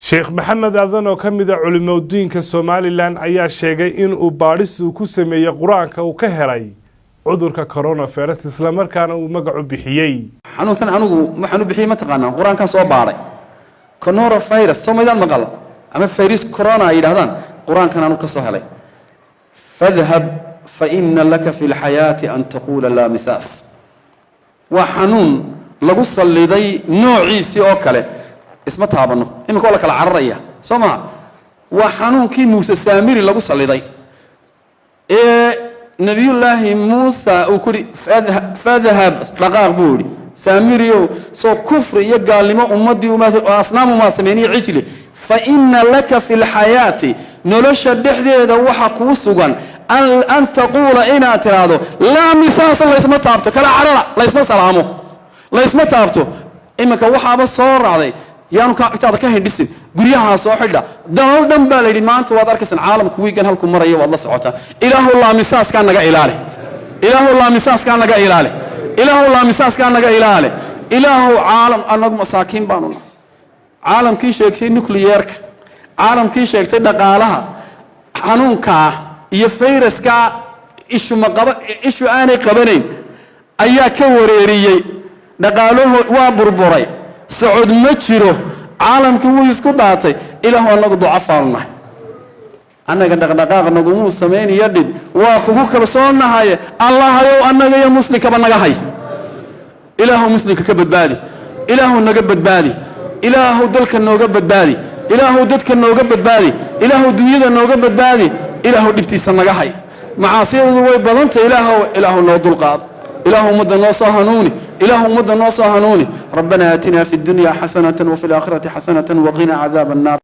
Sheekh Maxamed Aadan oo kamid ah culimadiinka Soomaaliland ayaa sheegay in uu baadhis ku sameeyay Quraanka uu ka helay cudurka coronavirus isla markaana uu magac u bixiyay. xanuunkan anigu waxaan u bixiyay ma taqaanaa Quraanka soo baaray coronavirus Soomaaliland maqal ama virus corona ay yiraahdaan Quraankan anigu ka soo helay fadhhab fa inna laka fil hayati an taqula la misas wa xanuun lagu saliday noociisi oo kale isma taabano imika wala kala cararaya Soomaa wa xanuunkii Muuse Saamiri lagu saliday nabiyullaahi Muuse uu kuri fadhhab dhaqaaq buuri Saamiriyo soo kufri iyo gaalnimo ummadii uma asnaamu ma sameeyay cijli fa inna laka fil hayati nolosha dhexdeeda waxa ku sugan an taqula ina tiraado la misas la isma taabto kala carara la isma salaamo la isma taabto imika waxaaba soo raacday yaanu ka agtaada ka hindhisin guryaha soo xidha dal dhan baa la yiri maanta waad arkaysan caalamku weegan halku marayo wad la socota ilaahu la misas ka naga ilaali ilaahu la misas ka naga ilaali ilaahu la misas ka naga ilaali ilaahu caalam anagu masaakiin baanu caalamkii sheegtay nuclearka caalamkii sheegtay dhaqaalaha xanuunka iyo fayraska ishu aanay qabanayn ayaa ka wareeriyay dhaqaaluhu waa burburay socod ma jiro caalamku wuu isku daatay ilaahu anagu ducafaanna anaga dhaqdhaqaaq nagu muu sameeyay dib waa kugu kalsoonahay allah ayow anaga iyo muslimka naga hay ilaahu muslimka ka badbaadi ilaahu naga badbaadi ilaahu dalka nooga badbaadi ilaahu dadka nooga badbaadi ilaahu dunyada nooga badbaadi ilaahu dibtiisa naga hay macaasiyadu way badanta ilaahu noo dulqaad ilaahu ummadda noo soo hanuuni ilaahu ummadda noo soo hanuuni rabbana atina fid dunya hasanatan wa fil aakhirati hasanatan wa qina adhaban nar